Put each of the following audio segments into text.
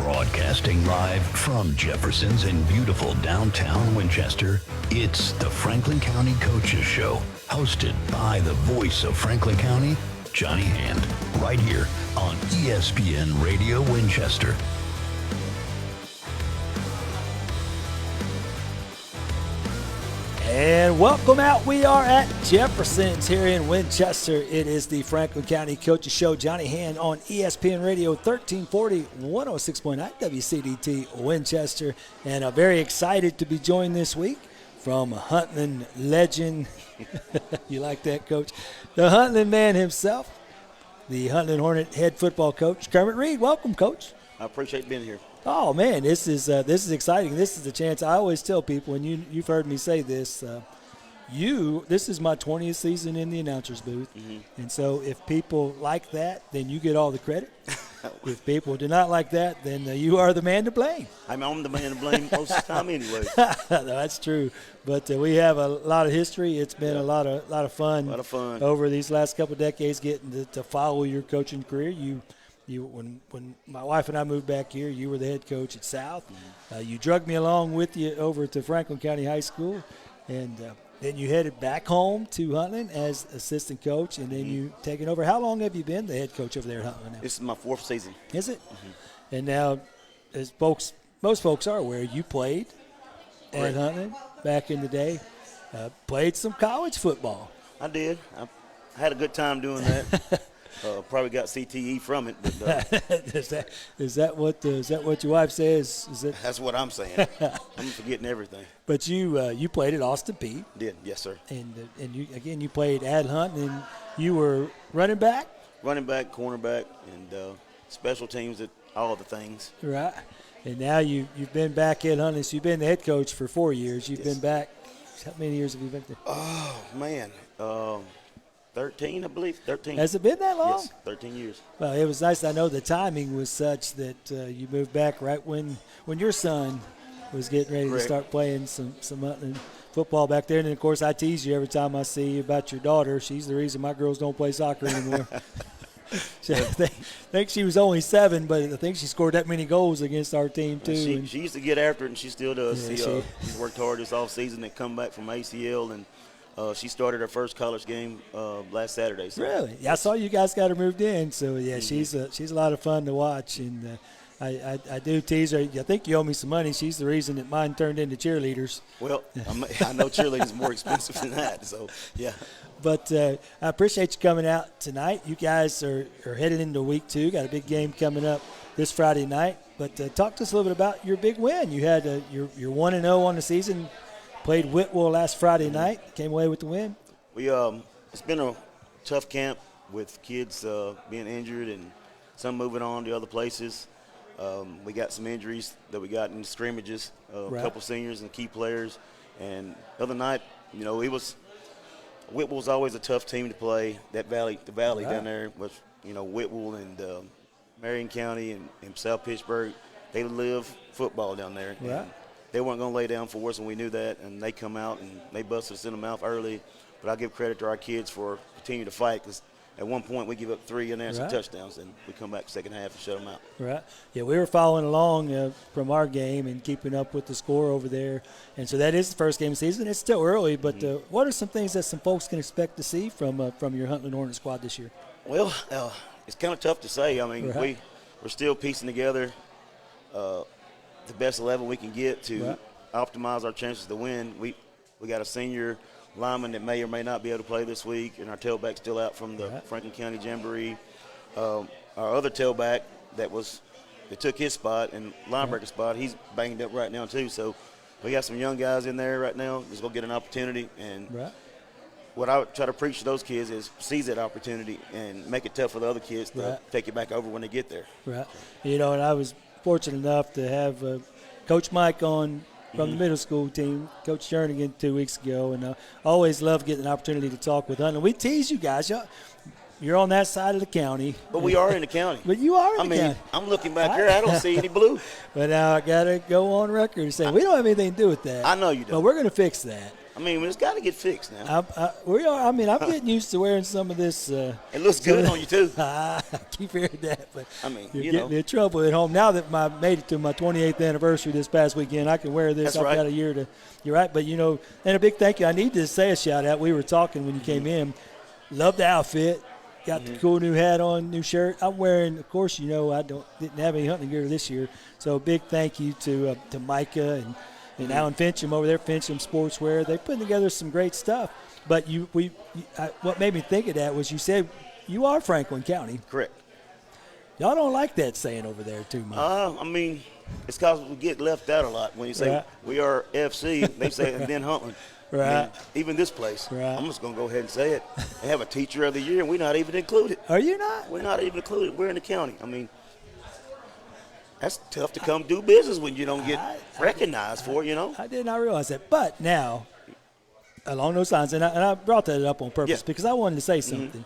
Broadcasting live from Jefferson's in beautiful downtown Winchester, it's the Franklin County Coaches Show, hosted by the voice of Franklin County, Johnny Hand, right here on ESPN Radio Winchester. And welcome out. We are at Jefferson's here in Winchester. It is the Franklin County Coaches Show. Johnny Hand on ESPN Radio 1340, 106.9 WCDT Winchester. And very excited to be joined this week from Huntland legend. You like that, Coach? The Huntland man himself, the Huntland Hornet head football coach, Kermit Reed. Welcome, Coach. I appreciate being here. Oh man, this is exciting. This is the chance. I always tell people, and you've heard me say this. This is my 20th season in the announcer's booth, and so if people like that, then you get all the credit. If people do not like that, then you are the man to blame. I'm the man to blame most of the time, anyway. No, that's true. But we have a lot of history. It's been a lot of fun. A lot of fun over these last couple of decades, getting to follow your coaching career. When my wife and I moved back here, you were the head coach at South. You drugged me along with you over to Franklin County High School, and then you headed back home to Huntland as assistant coach, and then you taken over. How long have you been the head coach over there at Huntland now? This is my fourth season. Is it? And now, as most folks are aware, you played at Huntland back in the day. Played some college football. I did. I had a good time doing that. Probably got CTE from it. But, is that what your wife says? That's what I'm saying. I'm forgetting everything. But you played at Austin Peay. Did, yes, sir. And you played at Hunt, and you were running back, cornerback, and special teams at all the things. Right. And now you've been back at Hunt, so you've been the head coach for 4 years. You've been back. How many years have you been there? Oh man. 13, I believe. 13. Has it been that long? Yes, 13 years. Well, it was nice. I know the timing was such that you moved back right when your son was getting ready to start playing some Huntland football back there. And then, of course, I tease you every time I see you about your daughter. She's the reason my girls don't play soccer anymore. I think she was only 7, but I think she scored that many goals against our team, too. She used to get after it, and she still does. Yeah, she's worked hard this offseason and come back from ACL, and she started her first college game last Saturday. So. Really? Yeah, I saw you guys got her moved in. So, yeah, she's a lot of fun to watch. And I do tease her. I think you owe me some money. She's the reason that mine turned into cheerleaders. Well, I know cheerleaders are more expensive than that. So, yeah. But I appreciate you coming out tonight. You guys are headed into week 2. Got a big game coming up this Friday night. But talk to us a little bit about your big win. You had your 1-0 on the season. Played Whitwell last Friday night. Came away with the win. It's been a tough camp with kids being injured and some moving on to other places. We got some injuries that we got in the scrimmages. A couple seniors and key players. And the other night, Whitwell's always a tough team to play. The valley down there was, Whitwell and Marion County and South Pittsburgh. They live football down there. Right. They weren't going to lay down for us, and we knew that, and they come out and they busted us in the mouth early. But I give credit to our kids for continuing to fight, because at one point we give up 3 unanswered touchdowns, and we come back second half and shut them out. Right. Yeah, we were following along from our game and keeping up with the score over there. And so that is the first game of the season. It's still early, but what are some things that some folks can expect to see from your Huntland Hornet squad this year? Well, it's kind of tough to say. I mean, we're still piecing together the best 11 we can get to optimize our chances to win. We got a senior lineman that may or may not be able to play this week, and our tailback's still out from the Franklin County Jamboree. Our other tailback that took his spot and linebacker spot, he's banged up right now too. So we got some young guys in there right now just going to get an opportunity. And what I would try to preach to those kids is seize that opportunity and make it tough for the other kids to take it back over when they get there. Right. And I was fortunate enough to have Coach Mike on from the middle school team, Coach Jernigan 2 weeks ago, and I always love getting an opportunity to talk with Huntland. We tease you guys. You're on that side of the county. But we are in the county. But you are in the county. I'm looking back here. I don't see any blue. But now I got to go on record and say we don't have anything to do with that. I know you don't. But we're going to fix that. I mean, it's got to get fixed now. I'm getting used to wearing some of this. It looks good on you, too. I keep hearing that, but I mean, you're getting me in trouble at home. Now that I made it to my 28th anniversary this past weekend, I can wear this. That's I've right. got a year to – you're right. But, and a big thank you. I need to say a shout-out. We were talking when you came in. Love the outfit. Got the cool new hat on, new shirt. I'm wearing, of course, I didn't have any hunting gear this year. So big thank you to Micah and Alan Fincham over there, Fincham Sportswear. They're putting together some great stuff. But what made me think of that was you said you are Franklin County. Correct. Y'all don't like that saying over there too much. I mean, it's because we get left out a lot. When you say we are FC, they say, and then Huntland. Right. I mean, even this place. Right. I'm just going to go ahead and say it. They have a teacher of the year, and we're not even included. Are you not? We're not even included. We're in the county. I mean, that's tough to come do business when you don't get recognized for it, I did not realize that. But now, along those lines, and I brought that up on purpose because I wanted to say something.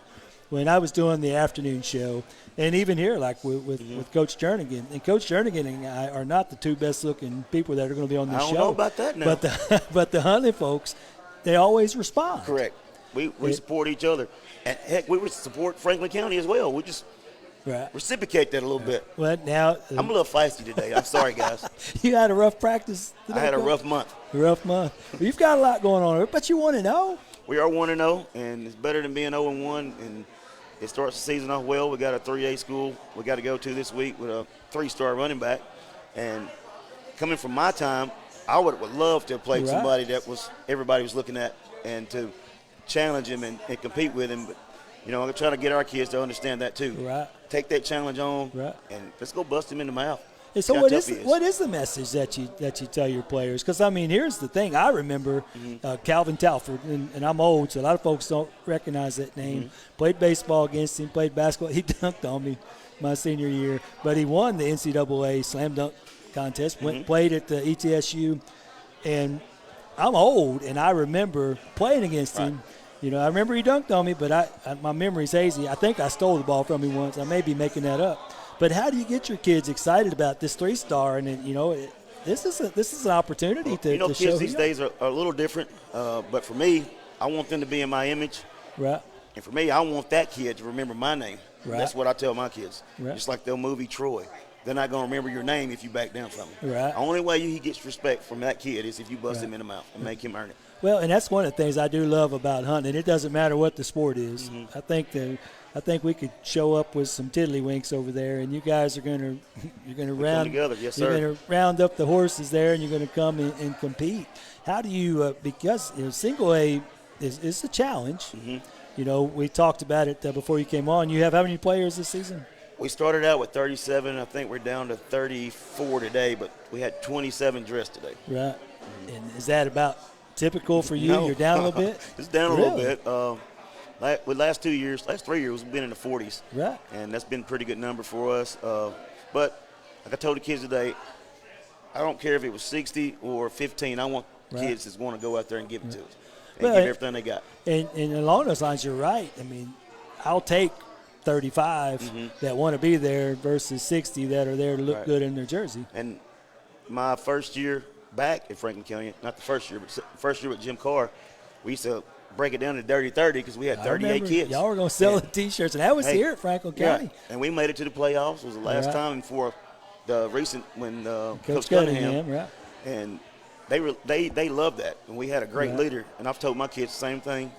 When I was doing the afternoon show, and even here, like with Coach Jernigan, and Coach Jernigan and I are not the two best-looking people that are going to be on this show. I don't know about that now. But the Huntland folks, they always respond. Correct. We support each other. And, heck, we would support Franklin County as well. We just reciprocate that a little bit. Well, now I'm a little feisty today. I'm sorry, guys. You had a rough practice today, I had a Coach? rough month. You've got a lot going on, but you want to know. We are 1-0, and it's better than being 0-1. And it starts the season off well. We got a 3A school we got to go to this week with a 3-star running back. And coming from my time, I would love to have played somebody that everybody was looking at and to challenge him and compete with him. But, I'm trying to get our kids to understand that too. Right. Take that challenge on and let's go bust him in the mouth. And so what is the message that you tell your players? Because, here's the thing. I remember Calvin Talford, and I'm old, so a lot of folks don't recognize that name. Played baseball against him, played basketball. He dunked on me my senior year. But he won the NCAA slam dunk contest, went and played at the ETSU. And I'm old, and I remember playing against him. I remember he dunked on me, but my memory's hazy. I think I stole the ball from him once. I may be making that up. But how do you get your kids excited about this 3-star? And this is an opportunity to show. Kids these days are a little different. But for me, I want them to be in my image. Right. And for me, I want that kid to remember my name. Right. That's what I tell my kids. Right. Just like the movie Troy. They're not going to remember your name if you back down from him. Right. The only way he gets respect from that kid is if you bust him in the mouth and make him earn it. Well, and that's one of the things I do love about hunting. It doesn't matter what the sport is. I think we could show up with some tiddlywinks over there, and you guys are going to round together. Yes, you're sir. going to round up the horses there, and you're going to come and compete. How do you because single A is a challenge. We talked about it before you came on. You have how many players this season? We started out with 37. I think we're down to 34 today, but we had 27 dressed today. Right. And is that about typical for you? No. You're down a little bit? It's down a little bit. With last 3 years, we've been in the 40s. Right. And that's been a pretty good number for us. But like I told the kids today, I don't care if it was 60 or 15. I want kids that want to go out there and give it to us and give everything they got. And along those lines, you're right. I'll take 35 that want to be there versus 60 that are there to look good in their jersey. And my first year back at Franklin County, not the first year, but first year with Jim Carr, we used to break it down to dirty 30 because we had 38 kids. Y'all were going to sell the T-shirts, and that was here at Franklin County. Yeah. And we made it to the playoffs. It was the last time for the recent when Coach Cunningham. And they loved that. And we had a great leader. And I've told my kids the same thing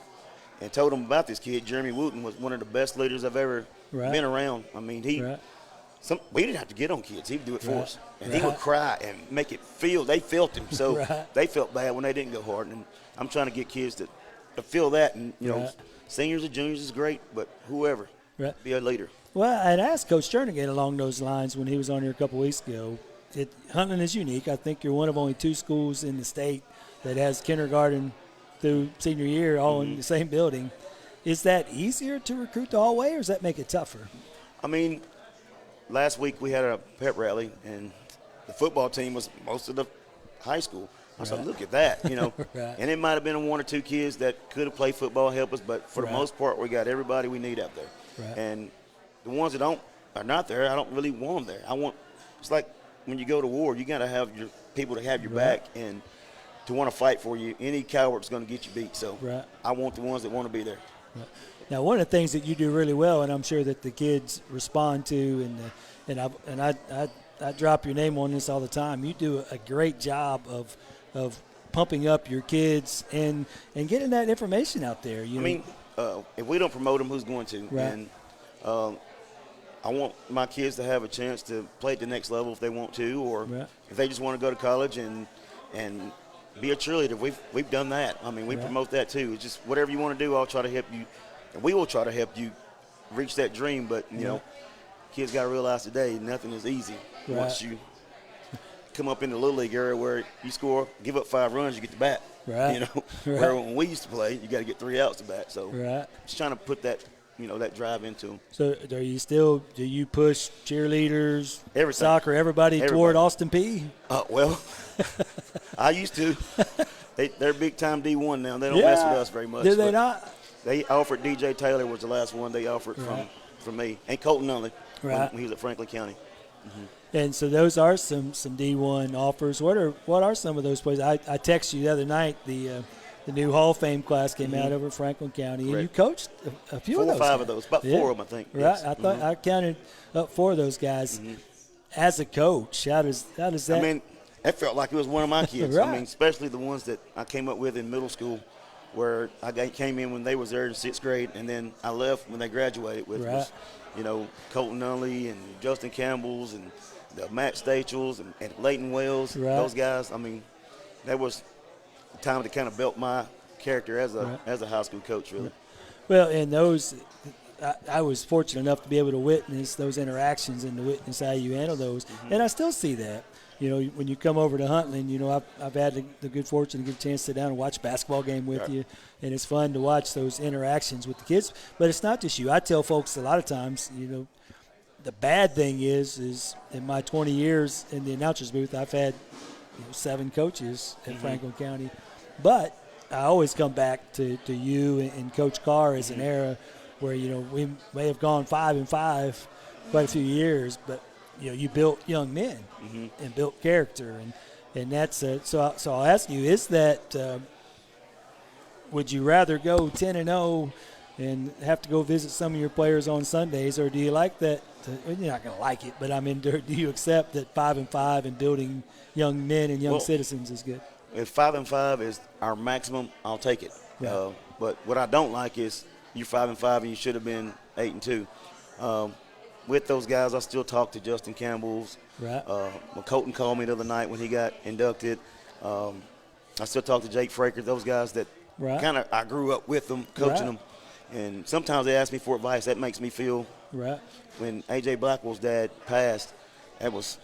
and told them about this kid. Jeremy Wooten was one of the best leaders I've ever been around. We didn't have to get on kids. He would do it for us. And he would cry and make it feel. They felt him. So they felt bad when they didn't go hard. And I'm trying to get kids to feel that. And, seniors and juniors is great, but whoever, be a leader. Well, I'd asked Coach Jernigan along those lines when he was on here a couple weeks ago. Huntland is unique. I think you're one of only 2 schools in the state that has kindergarten through senior year all in the same building. Is that easier to recruit the hallway, or does that make it tougher? Last week we had a pep rally, and the football team was most of the high school. I said, look at that, And it might have been 1 or 2 kids that could have played football, help us, but for the most part, we got everybody we need out there. And the ones that are not there, I don't really want them there. It's like when you go to war, you got to have your people to have your back. And to want to fight for you. Any coward's going to get you beat. So right. I want the ones that want to be there. Right. Now, one of the things that you do really well, and I'm sure that the kids respond to, and I drop your name on this all the time. You do a great job of pumping up your kids and getting that information out there. If we don't promote them, who's going to? Right. And I want my kids to have a chance to play at the next level if they want to, or right. if they just want to go to college and be a cheerleader. We've done that. We right. promote that too. It's just whatever you want to do, I'll try to help you, and we will try to help you reach that dream. But you know, kids got to realize today nothing is easy. Right. Once you come up in the little league area where you score, give up 5 runs, you get the bat. Right. Right. Where when we used to play, you got to get 3 outs to bat. So right. just trying to put that that drive into them. So do you push cheerleaders, Everything. soccer, everybody toward Austin P? Well, I used to. They're big time D1 now. They don't mess with us very much. Do they not? They offered DJ Taylor was the last one they offered from me, and Colton Nunley when he was at Franklin County. Mm-hmm. And so those are some D1 offers. What are some of those places? I texted you the other night. The new Hall of Fame class came out over Franklin County, and you coached a few of those. 4 or 5 of those, about 4 of them, I think. Right, yes. I thought I counted up 4 of those guys. As a coach, how does that? That felt like it was one of my kids. Right. Especially the ones that I came up with in middle school, where I came in when they was there in 6th grade, and then I left when they graduated with was, Colton Nunley and Justin Campbell's and the Matt Stachels and Leighton Wells. Right. Those guys. That was the time to kind of built my character as a high school coach, really. Well, and those, I was fortunate enough to be able to witness those interactions and to witness how you handle those, and I still see that. When you come over to Huntland, I've had the good fortune to get a chance to sit down and watch a basketball game with you, and it's fun to watch those interactions with the kids. But it's not just you. I tell folks a lot of times, the bad thing is in my 20 years in the announcer's booth, I've had 7 coaches at Franklin County. But I always come back to you and Coach Carr as an era where, we may have gone 5-5 quite a few years, but you built young men and built character, and that's so I'll ask you: is that would you rather go 10-0 and have to go visit some of your players on Sundays, or do you like that? You're not going to like it, but do you accept that 5-5 and building young men and young citizens is good? If 5-5 is our maximum, I'll take it. Right. But what I don't like is you're 5-5 and you should have been 8-2. With those guys, I still talk to Justin Campbell's. Right. When Colton called me the other night when he got inducted. I still talk to Jake Fraker, those guys that kind of I grew up with them, coaching them. And sometimes they ask me for advice. That makes me feel. Right. When A.J. Blackwell's dad passed, that was,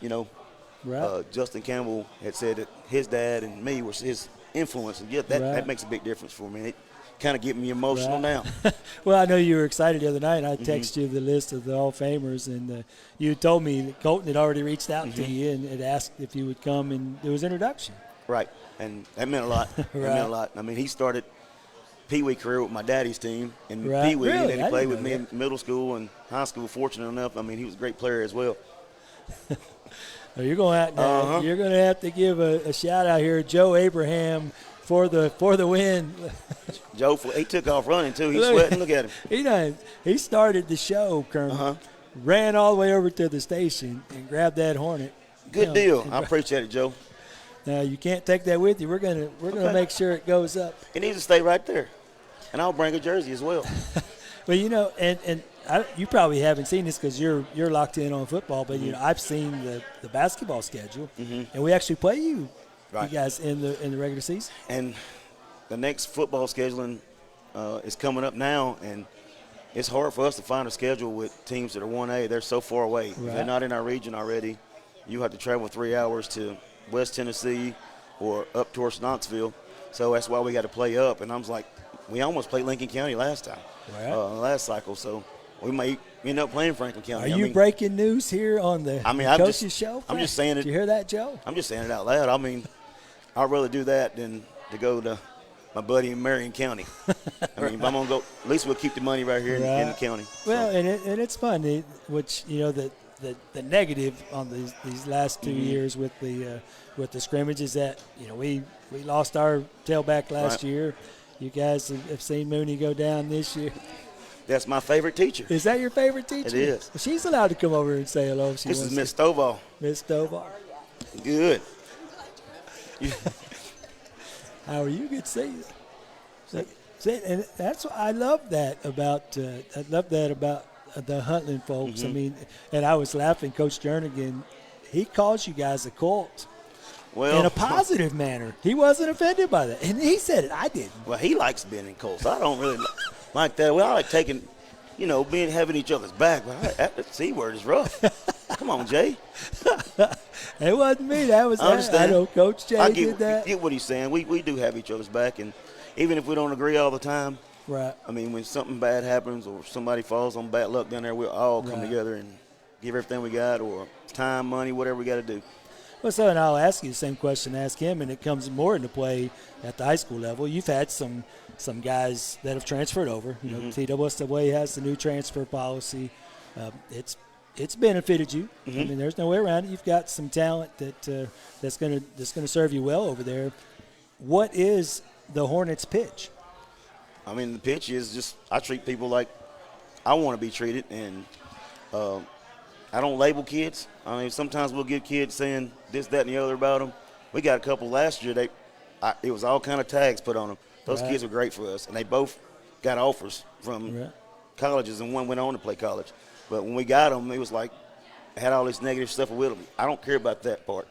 Justin Campbell had said that his dad and me was his influence. And that makes a big difference for me. It kind of get me emotional now. Well, I know you were excited the other night. I texted you the list of the Hall of Famers, and you told me that Colton had already reached out to you and had asked if you would come and do his introduction. Right. And that meant a lot. That meant a lot. He started Pee Wee career with my daddy's team in Pee Wee, and then he played with me in middle school and high school. Fortunate enough, he was a great player as well. Well, you're going to have to give a shout out here, Joe Abraham, for the win. Joe, he took off running too. He's sweating. Look at him. He started the show, Kermit. Ran all the way over to the station and grabbed that Hornet. Good deal. I appreciate it, Joe. Now you can't take that with you. We're gonna make sure it goes up. It needs to stay right there, and I'll bring a jersey as well. Well, you probably haven't seen this because you're locked in on football, but I've seen the basketball schedule, and we actually play you guys in the regular season. And the next football scheduling is coming up now, and it's hard for us to find a schedule with teams that are 1A. They're so far away. If they're not in our region already, you have to travel 3 hours to West Tennessee or up towards Knoxville. So that's why we got to play up. And I was like, we almost played Lincoln County last time, last cycle. So we may end up playing Franklin County. Are you breaking news here on the coach's show? I'm just saying it. Did you hear that, Joe? I'm just saying it out loud. I'd rather do that than to go to my buddy in Marion County. If I'm going to go, at least we'll keep the money right here in the county. Well, and it's fun, which, that the negative on these last 2 years with the scrimmage is that we lost our tailback last year. You guys have seen Mooney go down this year. That's my favorite teacher. Is that your favorite teacher? It is. Well, she's allowed to come over and say hello if she wants. This is Miss Stovall. Miss Stovall. Good. How are you? Good to see you. And that's what I love that about the Huntland folks. I mean, and I was laughing. Coach Jernigan, he calls you guys a cult. Well, in a positive manner. He wasn't offended by that. And he said it. I didn't. Well, he likes being in Colts. I don't really like that. Well, I like taking, having each other's back. But that C word is rough. Come on, Jay. It wasn't me. That was I understand. I know Coach Jay did that. I get what he's saying. We do have each other's back. And even if we don't agree all the time, right. I mean, when something bad happens or somebody falls on bad luck down there, we'll all come together and give everything we got, or time, money, whatever we got to do. Well, so, and I'll ask you the same question, ask him, and it comes more into play at the high school level. You've had some guys that have transferred over. TWSWA has the new transfer policy. It's benefited you. I mean, there's no way around it. You've got some talent that's going to serve you well over there. What is the Hornets' pitch? I mean, the pitch is just I treat people like I want to be treated, and I don't label kids. I mean, sometimes we'll get kids saying this, that, and the other about them. We got a couple last year. It was all kind of tags put on them. Those kids were great for us, and they both got offers from colleges, and one went on to play college. But when we got them, it was like had all this negative stuff with them. I don't care about that part.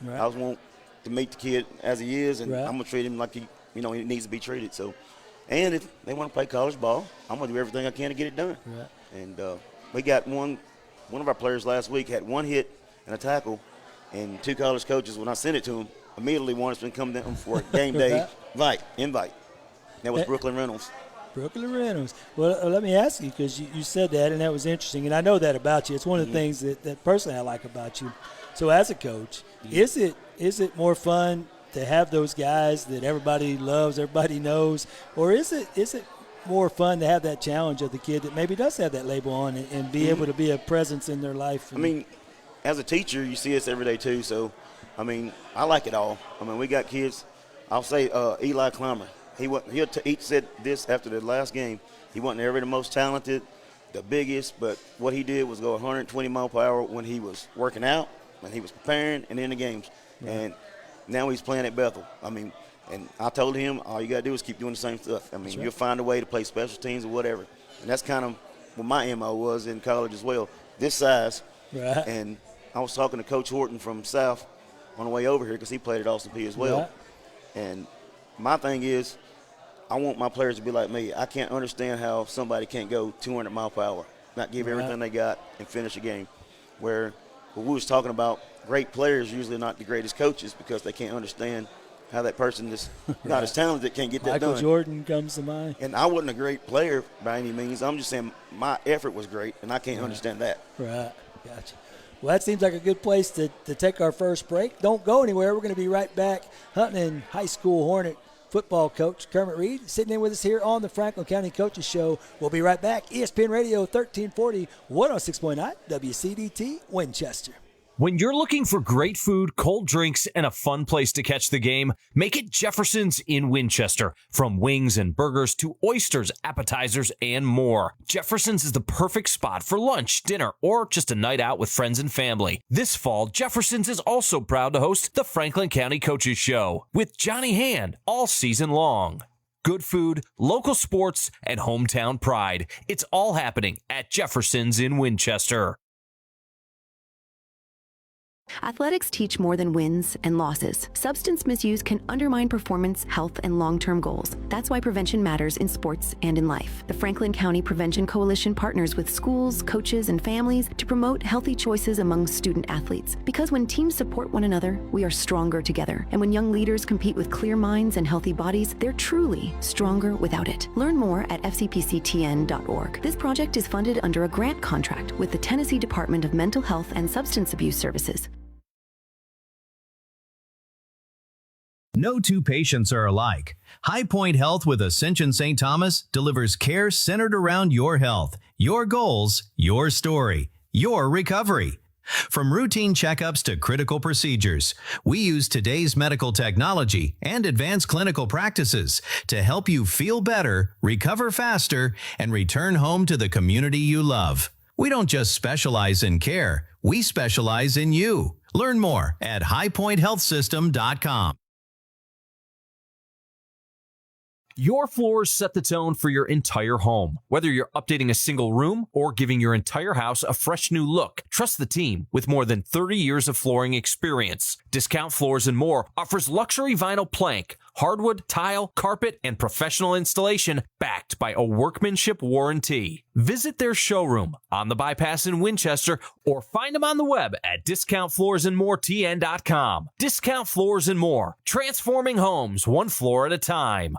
I just want to meet the kid as he is, and I'm gonna treat him like he needs to be treated. So, and if they want to play college ball, I'm gonna do everything I can to get it done. And we got one of our players last week had one hit and a tackle, and two college coaches, when I sent it to him, immediately wanted us to come down for a game day invite. That was Brooklyn Reynolds. Brooklyn Reynolds. Well, let me ask you, because you said that, and that was interesting, and I know that about you. It's one of the things that personally I like about you. So as a coach, is it more fun to have those guys that everybody loves, everybody knows, or is it more fun to have that challenge of the kid that maybe does have that label on and be able to be a presence in their life? I mean, as a teacher, you see us every day too. So, I mean, I like it all. I mean, we got kids. I'll say Eli Clymer. He said this after the last game. He wasn't ever the most talented, the biggest, but what he did was go 120 mile per hour when he was working out, when he was preparing, and in the games. And now he's playing at Bethel. I mean, and I told him, all you got to do is keep doing the same stuff. I mean, you'll find a way to play special teams or whatever. And that's kind of what my MO was in college as well. This size. And I was talking to Coach Horton from South on the way over here because he played at Austin Peay as well. And my thing is, I want my players to be like me. I can't understand how somebody can't go 200 mile per hour, not give everything they got, and finish a game. Where we was talking about great players usually not the greatest coaches because they can't understand how that person is not as talented can't get that done. Michael Jordan comes to mind. And I wasn't a great player by any means. I'm just saying my effort was great, and I can't understand that. Right. Gotcha. Well, that seems like a good place to take our first break. Don't go anywhere. We're going to be right back. Huntland High School Hornet football coach Kermit Reed sitting in with us here on the Franklin County Coaches Show. We'll be right back. ESPN Radio 1340, 106.9 WCDT Winchester. When you're looking for great food, cold drinks, and a fun place to catch the game, make it Jefferson's in Winchester. From wings and burgers to oysters, appetizers, and more. Jefferson's is the perfect spot for lunch, dinner, or just a night out with friends and family. This fall, Jefferson's is also proud to host the Franklin County Coaches Show with Johnny Hand all season long. Good food, local sports, and hometown pride. It's all happening at Jefferson's in Winchester. Athletics teach more than wins and losses. Substance misuse can undermine performance, health, and long-term goals. That's why prevention matters in sports and in life. The Franklin County Prevention Coalition partners with schools, coaches, and families to promote healthy choices among student athletes. Because when teams support one another, we are stronger together. And when young leaders compete with clear minds and healthy bodies, they're truly stronger without it. Learn more at fcpctn.org. This project is funded under a grant contract with the Tennessee Department of Mental Health and Substance Abuse Services. No two patients are alike. High Point Health with Ascension St. Thomas delivers care centered around your health, your goals, your story. your recovery. From routine checkups to critical procedures, we use today's medical technology and advanced clinical practices to help you feel better, recover faster, and return home to the community you love. We don't just specialize in care, we specialize in you. Learn more at highpointhealthsystem.com. Your floors set the tone for your entire home. Whether you're updating a single room or giving your entire house a fresh new look, trust the team with more than 30 years of flooring experience. Discount Floors and More offers luxury vinyl plank, hardwood, tile, carpet, and professional installation backed by a workmanship warranty. Visit their showroom on the Bypass in Winchester or find them on the web at discountfloorsandmoretn.com. Discount Floors and More, transforming homes one floor at a time.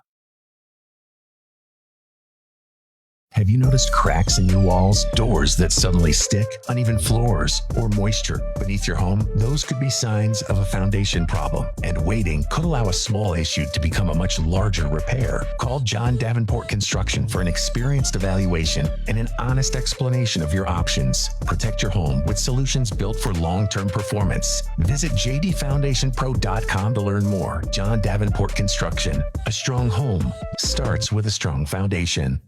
Have you noticed cracks in your walls, doors that suddenly stick, uneven floors, or moisture beneath your home? Those could be signs of a foundation problem, and waiting could allow a small issue to become a much larger repair. Call John Davenport Construction for an experienced evaluation and an honest explanation of your options. Protect your home with solutions built for long-term performance. Visit jdfoundationpro.com to learn more. John Davenport Construction. A strong home starts with a strong foundation.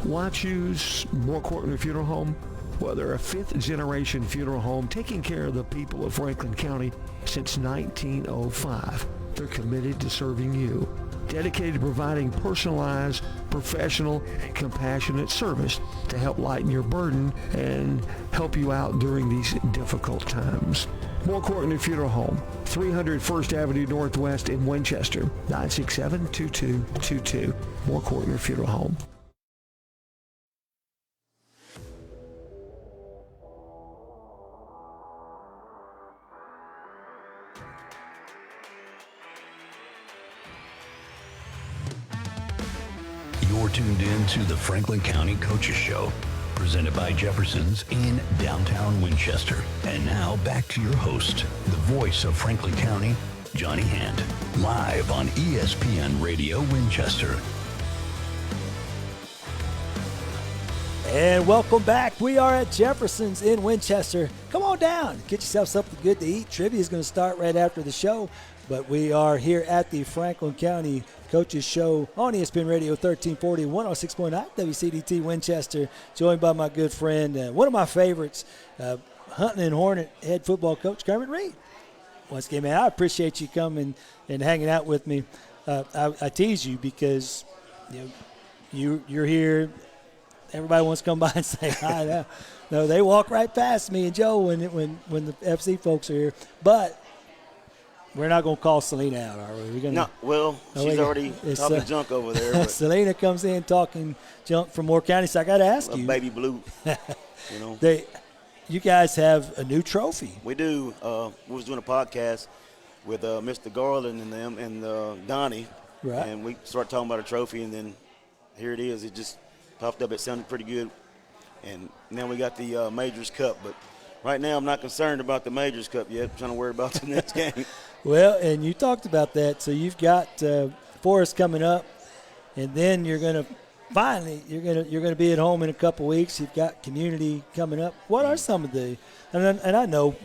Why choose Moore Courtney Funeral Home? Well, they're a fifth-generation funeral home taking care of the people of Franklin County since 1905. They're committed to serving you, dedicated to providing personalized, professional, and compassionate service to help lighten your burden and help you out during these difficult times. Moore Courtney Funeral Home, 300 First Avenue Northwest in Winchester, 967-2222. Moore Courtney Funeral Home. You're tuned in to the Franklin County Coaches Show, presented by Jefferson's in downtown Winchester. And now back to your host, the voice of Franklin County, Johnny Hand, live on ESPN Radio Winchester. And welcome back. We are at Jefferson's in Winchester. Come on down. Get yourself something good to eat. Trivia is going to start right after the show. But we are here at the Franklin County Coaches Show on ESPN Radio 1340, 106.9 WCDT Winchester, joined by my good friend, one of my favorites, Huntland Hornet head football coach, Kermit Reed. Once again, man, I appreciate you coming and hanging out with me. I tease you because you're here. Everybody wants to come by and say hi now. No, they walk right past me and Joe when the FC folks are here. But we're not going to call Selena out, are we? No, well, she's already talking junk over there. But Selena comes in talking junk from Moore County, so I got to ask you. Baby blue, you guys have a new trophy. We do. We was doing a podcast with Mr. Garland and them and Donnie. Right. And we started talking about a trophy, and then here it is. It just popped up. It sounded pretty good. And now we got the Majors Cup, but right now I'm not concerned about the Majors Cup yet. I'm trying to worry about the next game. Well, and you talked about that. So you've got Forest coming up, and then you're going to be at home in a couple weeks. You've got community coming up. What are some of the and I know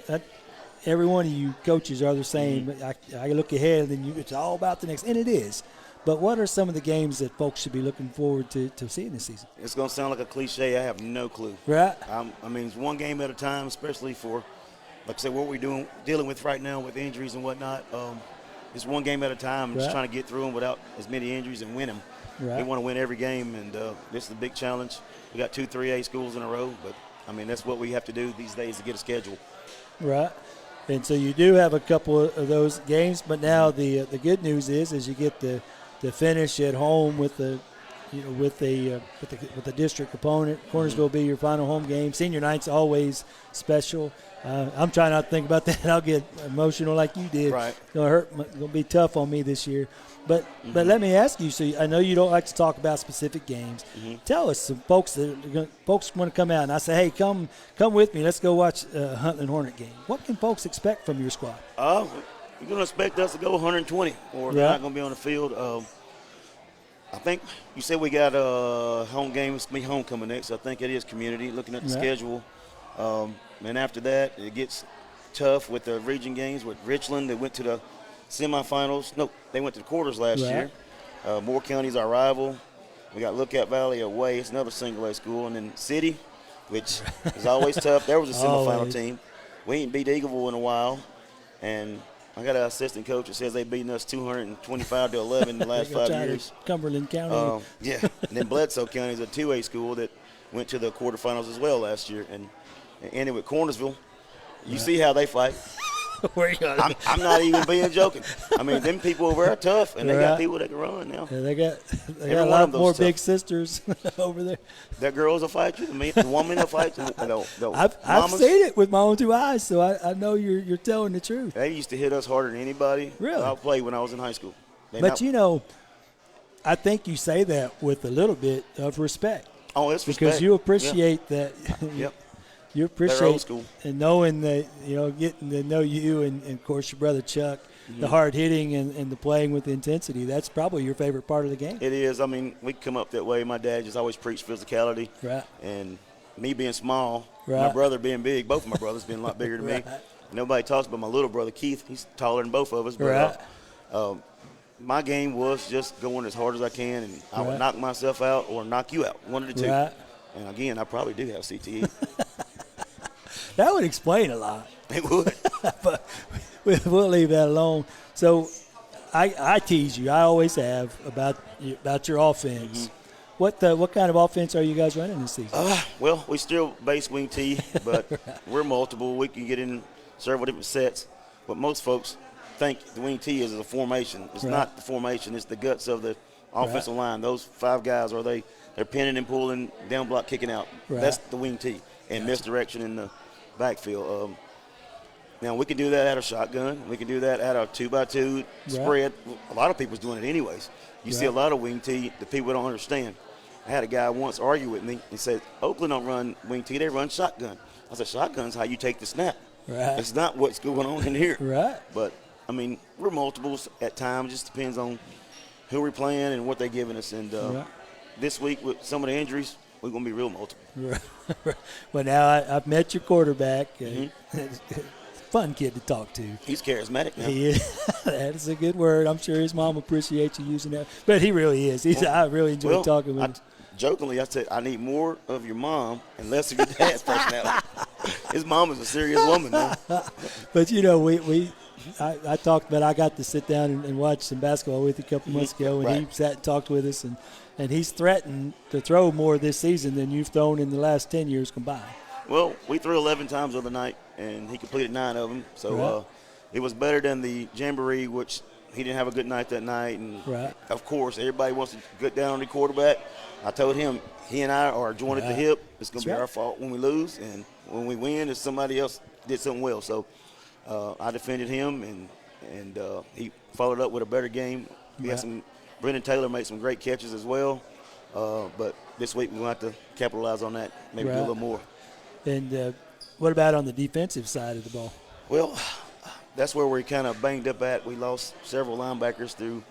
every one of you coaches are the same. Mm-hmm. I look ahead, and it's all about the next, and it is. But what are some of the games that folks should be looking forward to seeing this season? It's going to sound like a cliche. I have no clue. Right. I mean, it's one game at a time, especially for, like I said, what we're dealing with right now with injuries and whatnot. It's one game at a time, just trying to get through them without as many injuries and win them. Right. We want to win every game, and this is a big challenge. We got 2 3A schools in a row, but, I mean, that's what we have to do these days to get a schedule. Right. And so you do have a couple of those games, but now the good news is you get the finish at home with the district opponent. Cornersville will be your final home game. Senior night's always special. I'm trying not to think about that. I'll get emotional like you did. Right. It's going to be tough on me this year. But let me ask you. So I know you don't like to talk about specific games. Mm-hmm. Tell us some folks folks want to come out, and I say, hey, come with me. Let's go watch a Huntland Hornet game. What can folks expect from your squad? You're going to expect us to go 120, or they're not going to be on the field. I think you said we got home games, me homecoming next. I think it is community, looking at the schedule. And after that, it gets tough with the region games with Richland. They went to the semifinals. No, they went to the quarters last year. Moore County's our rival. We got Lookout Valley away. It's another single-A school. And then City, which is always tough. There was a semifinal team. We ain't beat Eagleville in a while. And I got an assistant coach that says they've beaten us 225-11 in the last 5 years. Cumberland County. Yeah. And then Bledsoe County is a 2A school that went to the quarterfinals as well last year. And ended with Cornersville. You see how they fight. I'm not even being joking. I mean, them people over there are tough, and they got people that can run now. Yeah, they got a lot more big sisters over there. That girls will fight you. The woman will fight you. I've seen it with my own 2 eyes, so I know you're telling the truth. They used to hit us harder than anybody. Really? I played when I was in high school. I think you say that with a little bit of respect. Oh, it's respect. Because you appreciate that. Yep. You appreciate old school. And knowing that, getting to know you and of course, your brother Chuck, the hard hitting and the playing with the intensity. That's probably your favorite part of the game. It is. I mean, we come up that way. My dad just always preached physicality. Right. And me being small, right. My brother being big, both of my brothers being a lot bigger than right. me. Nobody talks about my little brother, Keith. He's taller than both of us. Right. But my game was just going as hard as I can, and I would knock myself out or knock you out, one of the two. Right. And, again, I probably do have CTE. That would explain a lot. It would. But we'll leave that alone. So I tease you. I always have about your offense. Mm-hmm. What kind of offense are you guys running this season? Well, we still base wing T, but we're multiple. We can get in several different sets. But most folks think the wing T is a formation. It's not the formation. It's the guts of the offensive line. Those 5 guys, they're pinning and pulling, down block, kicking out. Right. That's the wing T. And misdirection in the backfield. Now, we can do that at a shotgun. We can do that at a 2x2 spread. A lot of people's doing it anyways. You see a lot of wing T that people don't understand. I had a guy once argue with me and said, Oakland don't run wing T, they run shotgun. I said, shotgun's how you take the snap. Right. It's not what's going on in here. Right. But, I mean, we're multiples at times. Just depends on who we're playing and what they're giving us. And this week with some of the injuries, we're going to be real multiple. Well, now I've met your quarterback. Fun kid to talk to. He's charismatic now. He is. That is a good word. I'm sure his mom appreciates you using that. But he really is. I really enjoy talking with him. Jokingly, I said, I need more of your mom and less of your dad's personality. His mom is a serious woman, man. But, I talked about I got to sit down and watch some basketball with you a couple months ago, and he sat and talked with us, and he's threatened to throw more this season than you've thrown in the last 10 years combined. Well, we threw 11 times the other night, and he completed 9 of them. So it was better than the Jamboree, which he didn't have a good night that night. And, of course, everybody wants to get down on the quarterback. I told him he and I are joined at the hip. It's going to be our fault when we lose, and when we win, it's somebody else did something well. So I defended him, and he followed up with a better game. We had Brendan Taylor made some great catches as well. But this week we're going to have to capitalize on that, maybe do a little more. And what about on the defensive side of the ball? Well, that's where we're kind of banged up at. We lost several linebackers through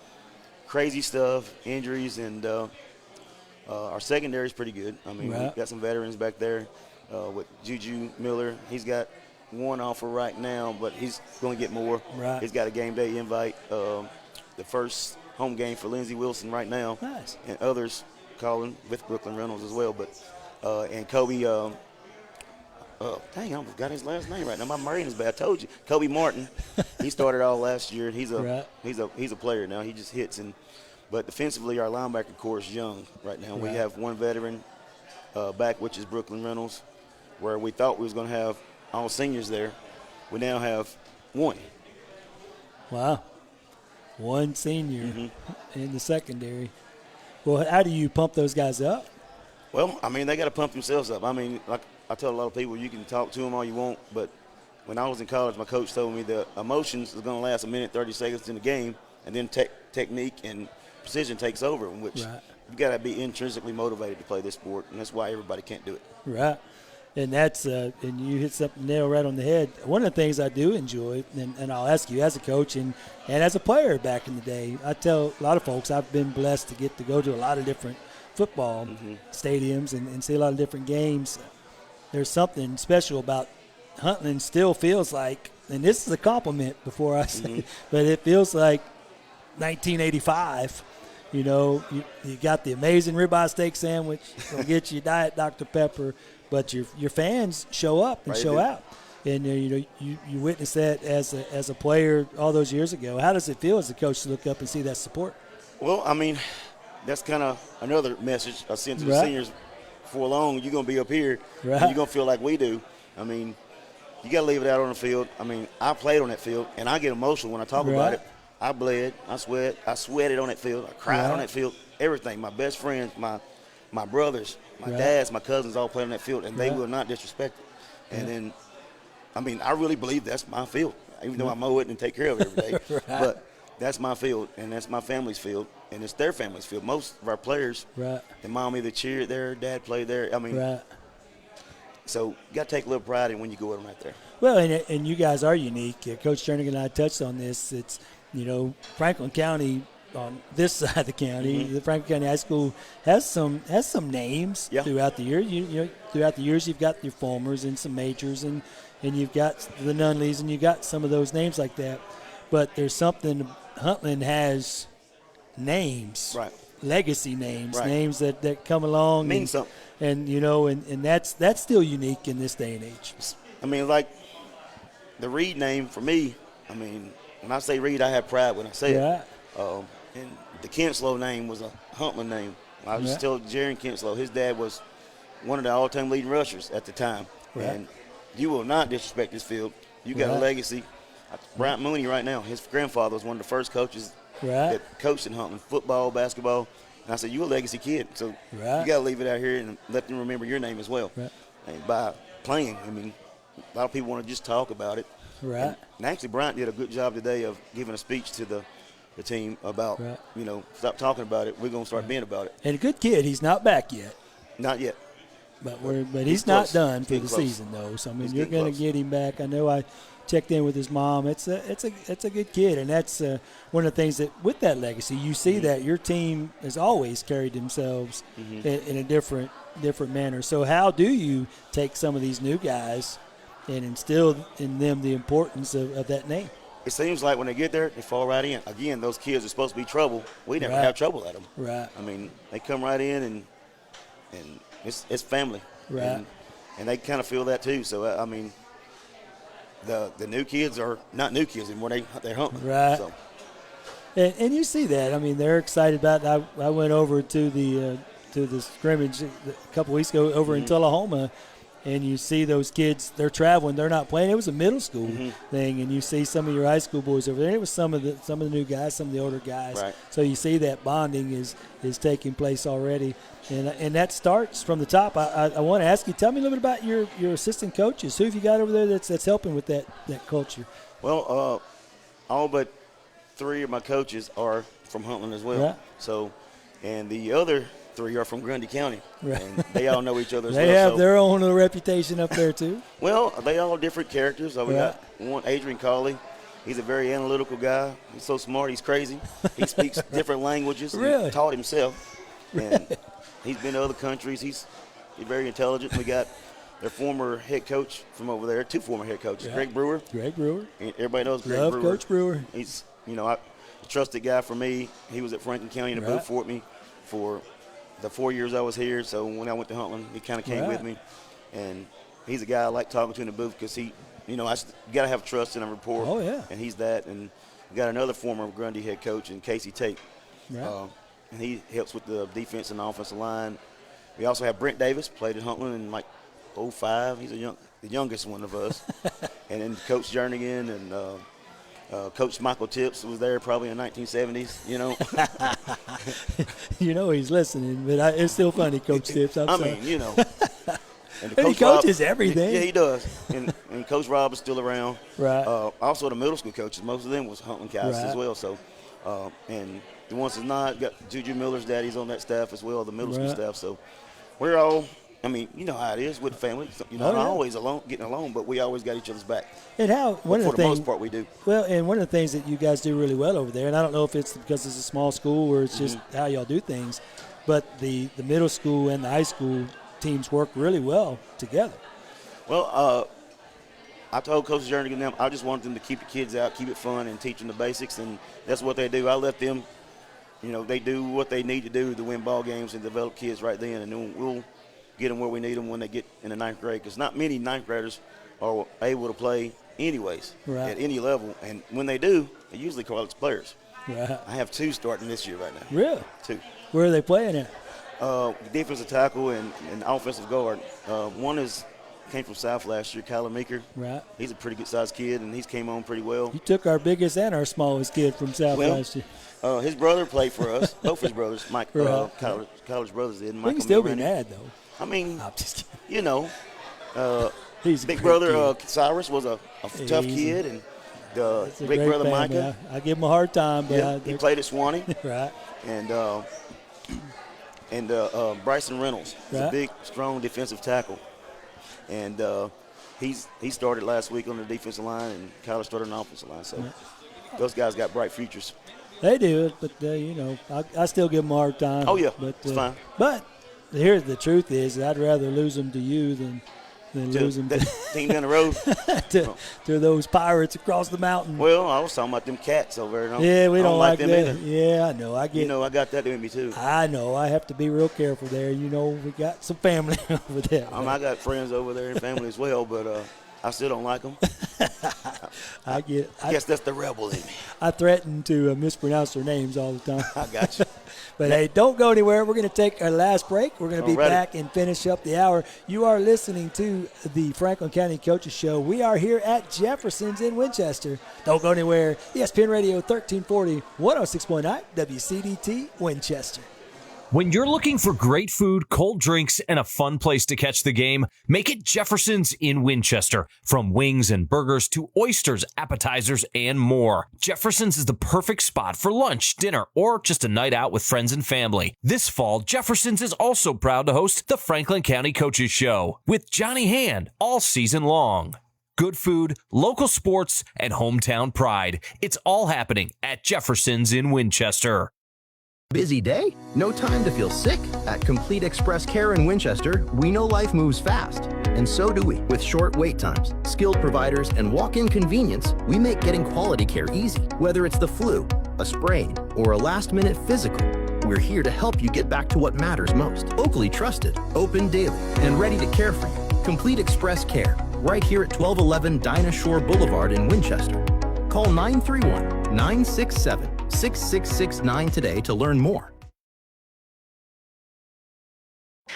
crazy stuff, injuries, and our secondary is pretty good. I mean, we've got some veterans back there with Juju Miller. He's got one offer right now, but he's going to get more. Right. He's got a game day invite. The first home game for Lindsey Wilson right now. Nice. And others calling with Brooklyn Reynolds as well. But and Kobe, dang, I almost got his last name right now. My brain is bad. I told you, Kobe Martin. He started all last year. He's a player now. He just hits. But defensively, our linebacker core is young right now. We have one veteran back, which is Brooklyn Reynolds, where we thought we was going to have all seniors there. We now have one. Wow. One senior in the secondary. Well, how do you pump those guys up? Well, I mean, they got to pump themselves up. I mean, like I tell a lot of people, you can talk to them all you want, but when I was in college, my coach told me the emotions is going to last a minute, 30 seconds in the game, and then technique and precision takes over, in which you've got to be intrinsically motivated to play this sport, and that's why everybody can't do it. Right. And that's and you hit something nail right on the head. One of the things I do enjoy, and I'll ask you as a coach and as a player back in the day, I tell a lot of folks I've been blessed to get to go to a lot of different football stadiums and see a lot of different games. There's something special about Huntland. Still feels like, and this is a compliment before I say it, but it feels like 1985. You know, you got the amazing ribeye steak sandwich. Gonna get you Diet Dr. Pepper. But your fans show up and show out, and you witness that as a player all those years ago. How does it feel as a coach to look up and see that support? Well, I mean, that's kind of another message I sent to the seniors. For long, you're gonna be up here, and you're gonna feel like we do. I mean, you got to leave it out on the field. I mean, I played on that field, and I get emotional when I talk about it. I bled, I sweated on that field, I cried on that field. Everything. My best friends, my brothers, my dads, my cousins all play on that field, and they will not disrespect it. And then, I mean, I really believe that's my field, even though I mow it and take care of it every day. But that's my field, and that's my family's field, and it's their family's field. Most of our players, their mom either cheered there, dad played there. I mean, so you got to take a little pride in when you go in right there. Well, and you guys are unique. Coach Jernigan and I touched on this. It's, Franklin County – on this side of the county, the Franklin County High School has some names throughout the year. Throughout the years, you've got your Fulmers and some majors, and you've got the Nunleys, and you got some of those names like that. But there's something. Huntland has names, legacy names, names that come along, mean something, and and that's still unique in this day and age. I mean, like the Reed name for me. I mean, when I say Reed, I have pride when I say it. And the Kinslow name was a Huntland name. I was telling Jaron Kinslow, his dad was one of the all-time leading rushers at the time. And you will not disrespect this field. You got a legacy. Bryant Mooney right now, his grandfather was one of the first coaches that coached in Huntland, football, basketball. And I said, you're a legacy kid, so you got to leave it out here and let them remember your name as well. And by playing, I mean, a lot of people want to just talk about it. And actually, Bryant did a good job today of giving a speech to the team about, stop talking about it. We're going to start being about it. And a good kid. He's not back yet. Not yet. But he's not done for the season, though. So, I mean, you're going to get him back. I know I checked in with his mom. It's a good kid. And that's one of the things that, with that legacy, you see that your team has always carried themselves in a different manner. So how do you take some of these new guys and instill in them the importance of that name? It seems like when they get there, they fall right in. Again, those kids are supposed to be trouble. We never have trouble at them. I mean, they come right in, and it's family. And they kind of feel that too. So, I mean, the new kids are not new kids anymore. They're hunting. So. And you see that. I mean, they're excited about it. I went over to the scrimmage a couple weeks ago over in Tullahoma. And you see those kids, they're traveling, they're not playing. It was a middle school thing, and you see some of your high school boys over there. And it was some of the new guys, some of the older guys. So you see that bonding is taking place already, and that starts from the top. I want to ask you, tell me a little bit about your assistant coaches. Who have you got over there that's helping with that culture? Well, all but 3 of my coaches are from Huntland as well. So, and the other 3 are from Grundy County, and they all know each other as well. They have their own little reputation up there, too. Well, they all different characters. We got one, Adrian Cawley. He's a very analytical guy. He's so smart, he's crazy. He speaks different languages. He taught himself. And he's been to other countries. He's very intelligent. We got their former head coach from over there, 2 former head coaches, Greg Brewer. And everybody knows Greg Brewer. Love Coach Brewer. He's, a trusted guy for me. He was at Franklin County in the booth for me for the 4 years I was here. So when I went to Huntland, he kind of came with me. And he's a guy I like talking to in the booth because he, you got to have trust and a rapport. And he's that. And we got another former Grundy head coach, in Casey Tate. And he helps with the defense and the offensive line. We also have Brent Davis, played at Huntland in like 05. He's the youngest one of us. And then Coach Jernigan and Coach Michael Tips was there probably in the 1970s, he's listening, but it's still funny, Coach Tips. I mean, And he coaches everything. Yeah, he does. And Coach Rob is still around. Also, the middle school coaches, most of them was Huntland guys as well. So, and the ones that's not, got Juju Miller's daddy's on that staff as well, the middle school staff. So, we're all I mean, you know how it is with family. You're not always alone, getting alone, but we always got each other's back. And for the most part, we do. Well, and one of the things that you guys do really well over there, and I don't know if it's because it's a small school or it's just how y'all do things, but the middle school and the high school teams work really well together. Well, I told Coach Jernigan and them, I just want them to keep the kids out, keep it fun, and teach them the basics, and that's what they do. I let them, they do what they need to do to win ball games and develop kids right then, and then we'll get them where we need them when they get in the ninth grade, because not many ninth graders are able to play anyways at any level, and when they do, they're usually college players. Right. I have 2 starting this year right now. Really? 2. Where are they playing at? Defensive tackle and offensive guard. One came from South last year, Kyler Meeker. Right. He's a pretty good-sized kid, and he's came on pretty well. You took our biggest and our smallest kid from South last year. His brother played for us, both his brothers. Mike, Kyler's brothers did. We can still be mad, though. I mean, I'm just kidding. He's big brother Cyrus was a tough kid, and big brother Micah. I give him a hard time, but he played at Swanee. Right. And Bryson Reynolds is a big, strong defensive tackle, and he started last week on the defensive line, and Kyler started on the offensive line. So those guys got bright futures. They do, but I still give them a hard time. Oh yeah, but it's fine. But here's the truth: is I'd rather lose them to you than lose them to team down the road to those pirates across the mountain. Well, I was talking about them cats over there. Yeah, we don't like them that. either. Yeah, I know. I got that in me too. I know. I have to be real careful there. We got some family over there. I got friends over there and family as well, but I still don't like them. I guess that's the rebel in me. I threaten to mispronounce their names all the time. I got you. But, hey, don't go anywhere. We're going to take our last break. We're going to be back and finish up the hour. You are listening to the Franklin County Coaches Show. We are here at Jefferson's in Winchester. Don't go anywhere. ESPN Radio 1340, 106.9 WCDT Winchester. When you're looking for great food, cold drinks, and a fun place to catch the game, make it Jefferson's in Winchester. From wings and burgers to oysters, appetizers, and more. Jefferson's is the perfect spot for lunch, dinner, or just a night out with friends and family. This fall, Jefferson's is also proud to host the Franklin County Coaches Show with Johnny Hand all season long. Good food, local sports, and hometown pride. It's all happening at Jefferson's in Winchester. Busy day? No time to feel sick? At Complete Express Care in Winchester, we know life moves fast. And so do we. With short wait times, skilled providers, and walk-in convenience, we make getting quality care easy. Whether it's the flu, a sprain, or a last-minute physical, we're here to help you get back to what matters most. Locally trusted, open daily, and ready to care for you. Complete Express Care, right here at 1211 Dinah Shore Boulevard in Winchester. Call 931-967-6669 today to learn more.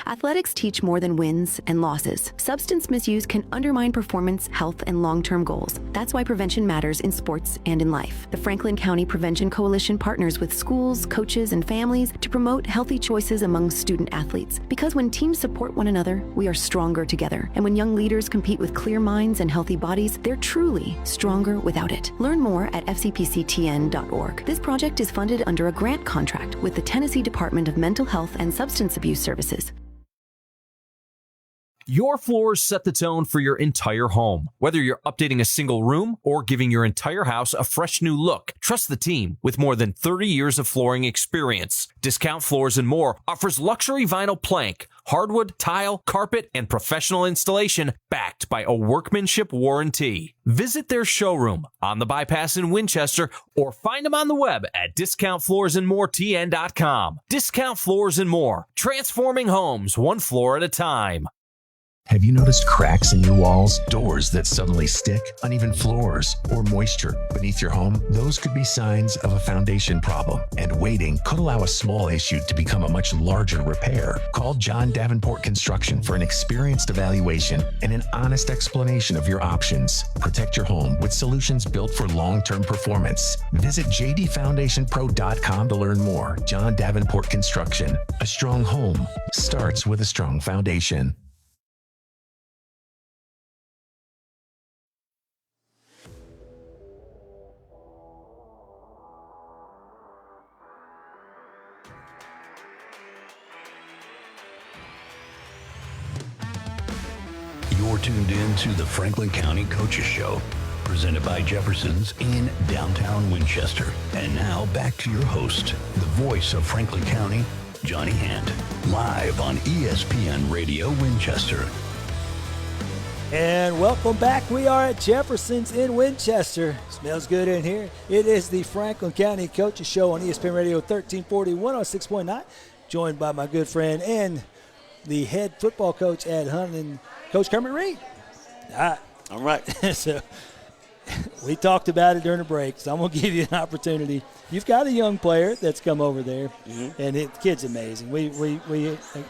Athletics teach more than wins and losses. Substance misuse can undermine performance, health, and long-term goals. That's why prevention matters in sports and in life. The Franklin County Prevention Coalition partners with schools, coaches, and families to promote healthy choices among student athletes. Because when teams support one another, we are stronger together. And when young leaders compete with clear minds and healthy bodies, they're truly stronger without it. Learn more at fcpctn.org. This project is funded under a grant contract with the Tennessee Department of Mental Health and Substance Abuse Services. Your floors set the tone for your entire home. Whether you're updating a single room or giving your entire house a fresh new look, trust the team with more than 30 years of flooring experience. Discount Floors and More offers luxury vinyl plank, hardwood, tile, carpet, and professional installation backed by a workmanship warranty. Visit their showroom on the Bypass in Winchester or find them on the web at discountfloorsandmoretn.com. Discount Floors and More, transforming homes one floor at a time. Have you noticed cracks in your walls, doors that suddenly stick, uneven floors, or moisture beneath your home? Those could be signs of a foundation problem, and waiting could allow a small issue to become a much larger repair. Call John Davenport Construction for an experienced evaluation and an honest explanation of your options. Protect your home with solutions built for long-term performance. Visit jdfoundationpro.com to learn more. John Davenport Construction. A strong home starts with a strong foundation. You're tuned in to the Franklin County Coaches Show, presented by Jefferson's in downtown Winchester. And now back to your host, the voice of Franklin County, Johnny Hand, live on ESPN Radio Winchester. And welcome back. We are at Jefferson's in Winchester. Smells good in here. It is the Franklin County Coaches Show on ESPN Radio 1340, 106.9. Joined by my good friend and the head football coach at Huntland, Coach Kermit Reed. All right. So we talked about it during the break, so I'm going to give you an opportunity. You've got a young player that's come over there, and the kid's amazing.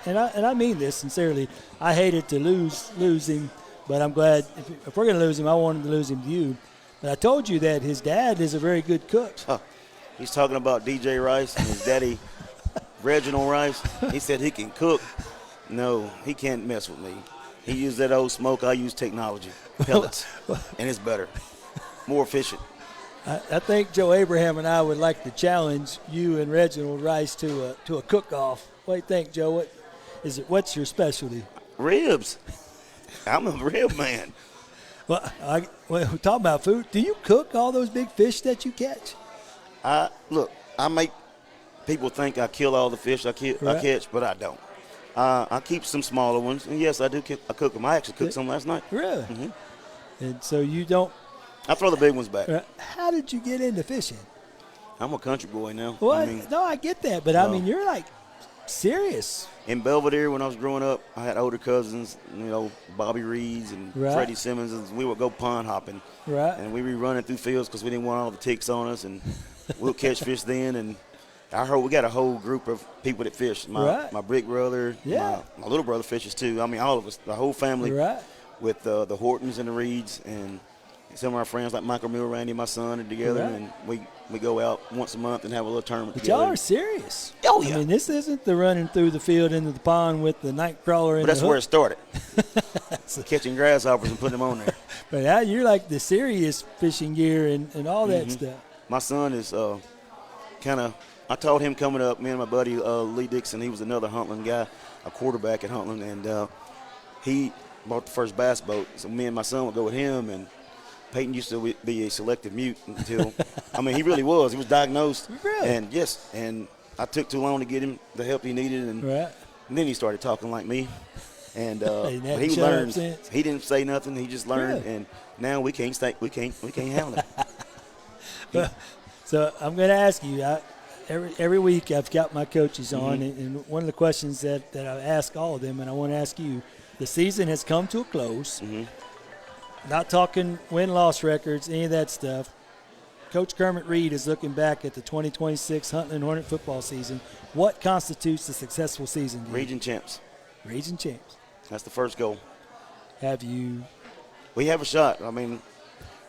And I mean this sincerely. I hated to lose him. But I'm glad if we're going to lose him, I wanted to lose him to you. But I told you that his dad is a very good cook. He's talking about DJ Rice and his daddy, Reginald Rice. He said he can cook. No, he can't mess with me. He used that old smoke. I use technology, pellets, and it's better, more efficient. I think Joe Abraham and I would like to challenge you and Reginald Rice to a cook-off. What do you think, Joe? What's your specialty? Ribs. I'm a rib man. Well, we're talking about food. Do you cook all those big fish that you catch? Look, I make people think I kill all the fish I catch, but I don't. I keep some smaller ones, and yes, I do. I cook them. I actually cooked some last night. Really? Mm-hmm. And so you don't. I throw the big ones back. How did you get into fishing? I'm a country boy now. Well, no, I get that, but I mean, you're like serious. In Belvedere, when I was growing up, I had older cousins, Bobby Reeds and Freddie Simmons, and we would go pond hopping. Right. And we would be running through fields because we didn't want all the ticks on us, and we'll catch fish then. And I heard we got a whole group of people that fish. My big brother, my little brother fishes too. I mean, all of us, the whole family, with the Hortons and the Reeds, and some of our friends like Michael Miller, Randy, my son, are together, and we go out once a month and have a little tournament but together. Y'all are serious. Oh, yeah. I mean, this isn't the running through the field into the pond with the night crawler in the But that's hook. where it started. Catching grasshoppers and putting them on there. But now you're like the serious fishing gear and all that stuff. My son is I taught him coming up, me and my buddy Lee Dixon, he was another Huntland guy, a quarterback at Huntland, and he bought the first bass boat. So me and my son would go with him, and Peyton used to be a selective mute until, he really was. He was diagnosed. Really? And I took too long to get him the help he needed, and then he started talking like me. And but he learned. He didn't say nothing. He just learned, and now we can't handle it. So I'm going to ask you. Every week I've got my coaches on, and one of the questions that I ask all of them, and I want to ask you, the season has come to a close. Not talking win-loss records, any of that stuff. Coach Kermit Reed is looking back at the 2026 Huntland Hornet football season. What constitutes a successful season? Region champs. Region champs. That's the first goal. We have a shot. From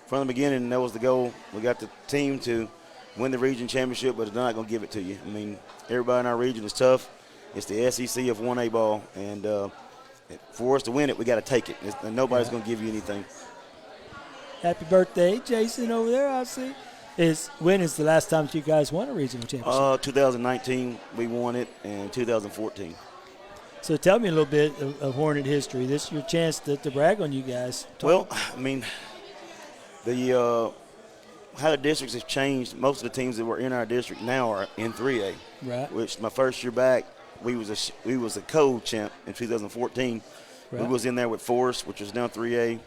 the beginning, that was the goal. We got the team to win the region championship, but they're not going to give it to you. Everybody in our region is tough. It's the SEC of 1A ball, and for us to win it, we got to take it. Nobody's going to give you anything. Happy birthday, Jason, over there, I see. When is the last time that you guys won a regional championship? 2019, we won it, and 2014. So tell me a little bit of Hornet history. This is your chance to brag on you guys. How the districts have changed, most of the teams that were in our district now are in 3A. Right. Which my first year back, we was a co-champ in 2014. Right. We was in there with Forest, which was down 3A,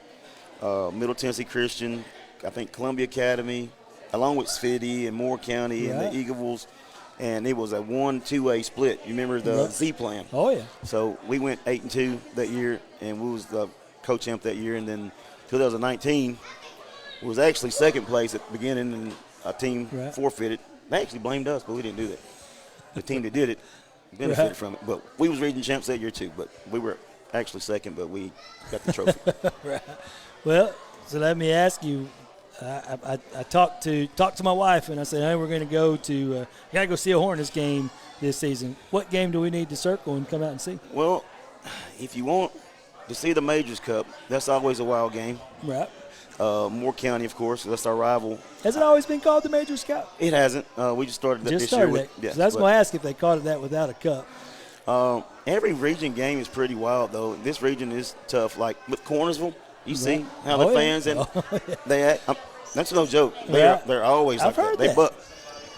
Middle Tennessee Christian, I think Columbia Academy, along with Sfiddy and Moore County and the Eagles. And it was a 1-2A split. You remember the Z plan? Oh, yeah. So we went 8-2 that year, and we was the co-champ that year. And then 2019 was actually second place at the beginning, and a team forfeited. They actually blamed us, but we didn't do that. The team that did it benefited from it. But we was region champs that year too, but we were actually second, but we got the trophy. Well, so let me ask you, I talked to my wife, and I said, hey, we're going to go to got to go see a Hornets game this season. What game do we need to circle and come out and see? Well, if you want to see the Majors Cup, that's always a wild game. Right. Moore County, of course, that's our rival. Has it always been called the Majors Cup? It hasn't. We just started that this year. So that's why I asked if they called it that without a cup. Every region game is pretty wild, though. This region is tough. Like with Cornersville, you see how the fans and they act. That's no joke. They're always like that. They buck.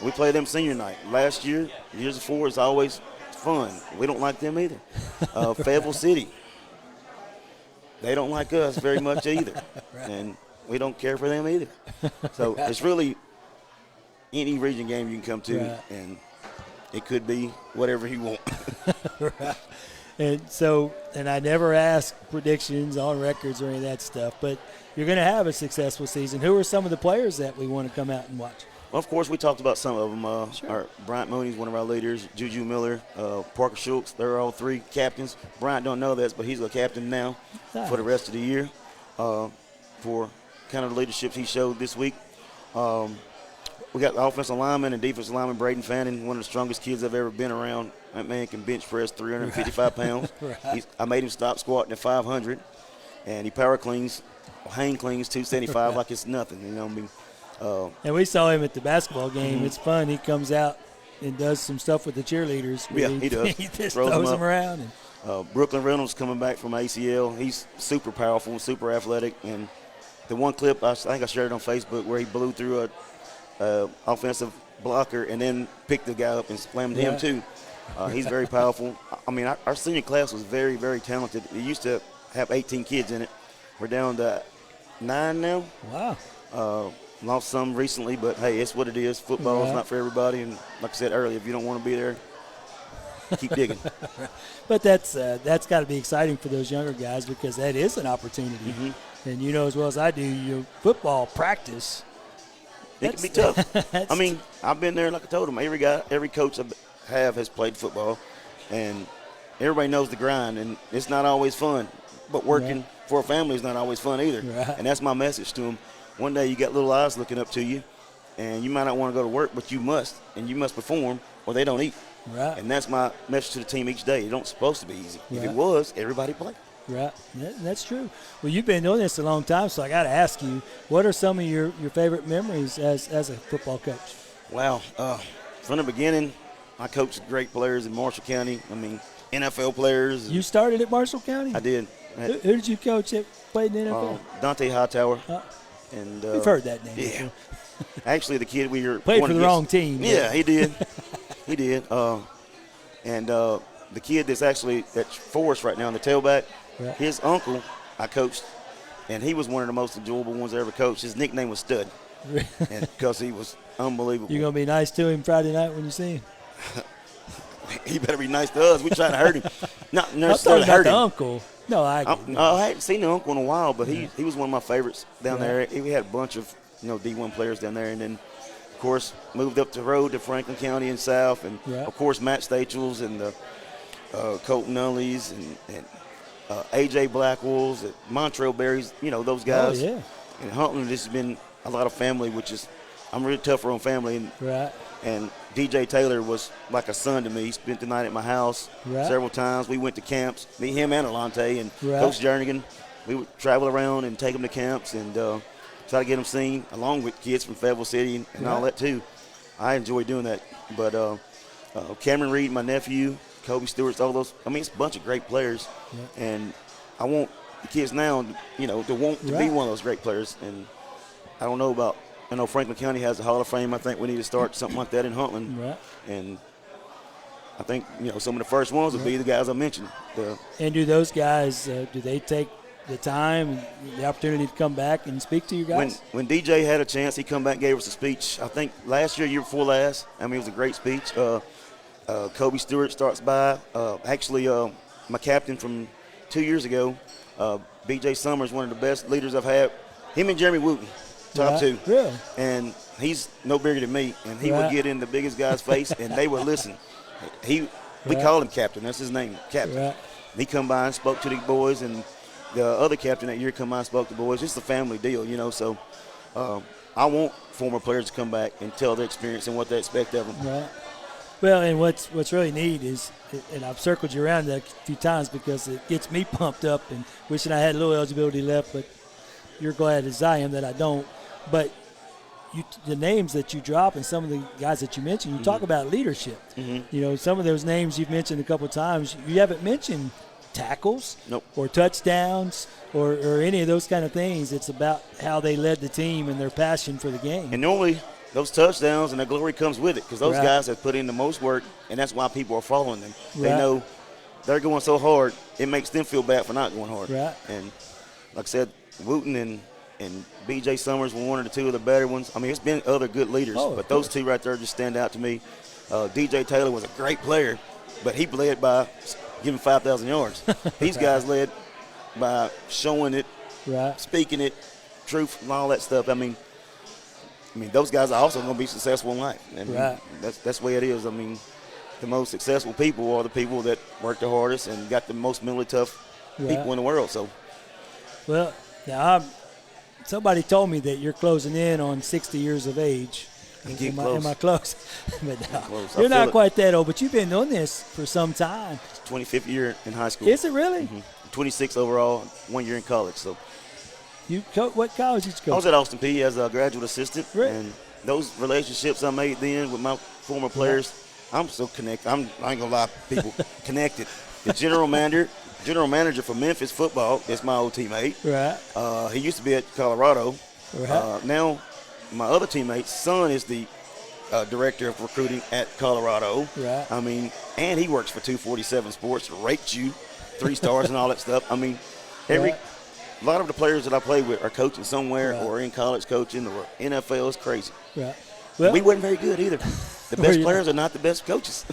We play them senior night. Last year, years before, it's always fun. We don't like them either. Fayetteville City, they don't like us very much either. And we don't care for them either. So it's really any region game you can come to, and it could be whatever you want. And I never ask predictions on records or any of that stuff, but you're going to have a successful season. Who are some of the players that we want to come out and watch? Well, of course, we talked about some of them. Our Bryant Mooney's one of our leaders. Juju Miller, Parker Schultz, they're all three captains. Bryant don't know this, but he's a captain now for the rest of the year for kind of the leadership he showed this week. We got the offensive lineman and defensive lineman, Braden Fannin, one of the strongest kids I've ever been around. That man can bench press 355 pounds. I made him stop squatting at 500, and he power cleans, hang cleans 275 like it's nothing. You know what I mean? And we saw him at the basketball game. It's fun. He comes out and does some stuff with the cheerleaders. Yeah, he does. He just throws them around. Brooklyn Reynolds coming back from ACL. He's super powerful and super athletic. And the one clip, I think I shared it on Facebook, where he blew through a offensive blocker and then picked the guy up and slammed him too. He's very powerful. I mean, our senior class was very, very talented. We used to have 18 kids in it. We're down to 9 now. Wow. Lost some recently, but, hey, it's what it is. Football is not for everybody. And like I said earlier, if you don't want to be there, keep digging. But that's got to be exciting for those younger guys, because that is an opportunity. And you know as well as I do, your football practice, it can be tough. I mean, I've been there, like I told them. Every coach I have has played football, and everybody knows the grind, and it's not always fun. But working for a family is not always fun either. And that's my message to them. One day you got little eyes looking up to you, and you might not want to go to work, but you must, and you must perform, or they don't eat. And that's my message to the team each day. It don't supposed to be easy. If it was, everybody played. That's true. Well, you've been doing this a long time, so I got to ask you, what are some of your favorite memories as a football coach? Wow. From the beginning, I coached great players in Marshall County. I mean, NFL players. You started at Marshall County? I did. Who did you coach that played in the NFL? Dante Hightower. And we've heard that name. Yeah. Actually, the kid we were played for the wrong team. Yeah, he did. He did. And the kid that's actually at Forest right now, in the tailback, his uncle I coached, and he was one of the most enjoyable ones I ever coached. His nickname was Stud, and because he was unbelievable. You gonna be nice to him Friday night when you see him? He better be nice to us. We trying to hurt him. Not necessarily hurt him. The uncle. No, I hadn't seen the uncle in a while, but he was one of my favorites down there. We had a bunch of D1 players down there, and then of course moved up the road to Franklin County and South, and of course Matt Stachels and the Colton Nullies and AJ Blackwells, Montrell Berries, those guys. Oh, yeah. And Huntland, this has been a lot of family, which is I'm really tough on family. And DJ Taylor was like a son to me. He spent the night at my house several times. We went to camps, me, him, and Alante, and Coach Jernigan. We would travel around and take them to camps and try to get them seen, along with kids from Fayetteville City and all that too. I enjoy doing that. But Cameron Reed, my nephew, Kobe Stewart's, all those. I mean, it's a bunch of great players. And I want the kids now, to want to be one of those great players. And I don't know about – I know Franklin County has a Hall of Fame. I think we need to start something like that in Huntland. And I think, some of the first ones would be the guys I mentioned. And do those guys, do they take the time, the opportunity to come back and speak to you guys? When DJ had a chance, he come back and gave us a speech. I think last year before last. I mean, it was a great speech. Kobe Stewart starts by. Actually, my captain from 2 years ago, B.J. Summers, one of the best leaders I've had. Him and Jeremy Wooten. Top two. Really? And he's no bigger than me. And he would get in the biggest guy's face, and they would listen. We call him Captain. That's his name, Captain. He come by and spoke to the boys, and the other captain that year come by and spoke to the boys. It's a family deal, So I want former players to come back and tell their experience and what they expect of them. Well, and what's really neat is, and I've circled you around that a few times because it gets me pumped up and wishing I had a little eligibility left, but you're glad as I am that I don't. But the names that you drop and some of the guys that you mentioned, you talk about leadership. Some of those names you've mentioned a couple of times, you haven't mentioned tackles or touchdowns or any of those kind of things. It's about how they led the team and their passion for the game. And normally those touchdowns and the glory comes with it because those guys have put in the most work, and that's why people are following them. They know they're going so hard, it makes them feel bad for not going hard. And like I said, Wooten and B.J. Summers were one of the two of the better ones. I mean, it's been other good leaders, but those two right there just stand out to me. D.J. Taylor was a great player, but he led by giving 5,000 yards. These guys led by showing it, speaking it, truth, and all that stuff. I mean, those guys are also going to be successful in life. I mean, that's the way it is. I mean, the most successful people are the people that work the hardest and got the most mentally tough people in the world. So, well, now somebody told me that you're closing in on 60 years of age. Am I close? But no, close. You're not quite that old, but you've been doing this for some time. 25th year in high school. Is it really? 26 overall, 1 year in college. So, what college did you go to? I was at Austin P as a graduate assistant, really? And those relationships I made then with my former players, I'm so connected. I ain't gonna lie, people, connected. The general manager for Memphis football is my old teammate. He used to be at Colorado. Now, my other teammate's son is the director of recruiting at Colorado. I mean, and he works for 247 Sports, rates you 3 stars and all that stuff. I mean, a lot of the players that I play with are coaching somewhere or in college coaching or NFL. Is crazy. Well, we weren't very good either. The best players are not the best coaches.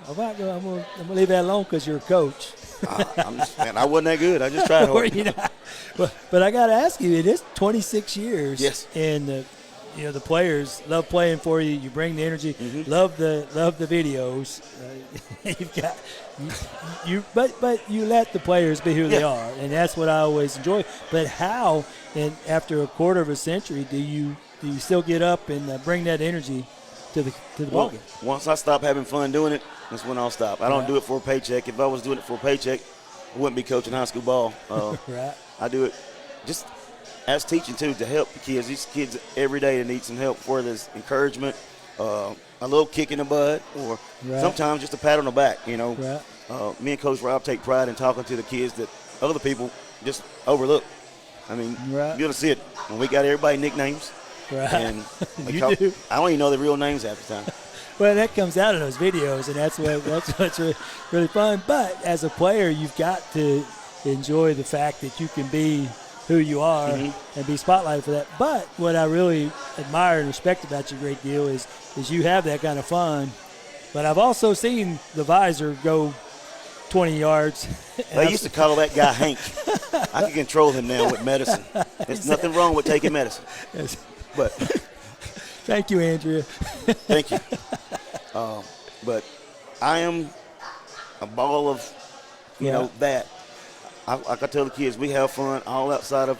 I'm going to leave that alone because you're a coach. I wasn't that good. I just tried hard. But I got to ask you, it is 26 years. Yes. And the players love playing for you. You bring the energy. Love the videos. But you let the players be who they are, and that's what I always enjoy. But how, and after a quarter of a century, do you still get up and bring that energy to the ballgame? Once I stop having fun doing it, that's when I'll stop. I don't do it for a paycheck. If I was doing it for a paycheck, I wouldn't be coaching high school ball. I do it just as teaching, too, to help the kids. These kids every day they need some help, whether it's encouragement, a little kick in the butt, or sometimes just a pat on the back, Me and Coach Rob take pride in talking to the kids that other people just overlook. I mean, you're going to see it when we got everybody nicknames. And you do. I don't even know their real names half the time. Well, that comes out of those videos, and that's what's really fun. But as a player, you've got to enjoy the fact that you can be who you are and be spotlighted for that. But what I really admire and respect about you a great deal is you have that kind of fun. But I've also seen the visor go 20 yards. They used to call that guy Hank. I can control him now with medicine. There's nothing wrong with taking medicine. Yes. But thank you, Andrea. Thank you. But I am a ball of, that. Like I tell the kids, we have fun all outside of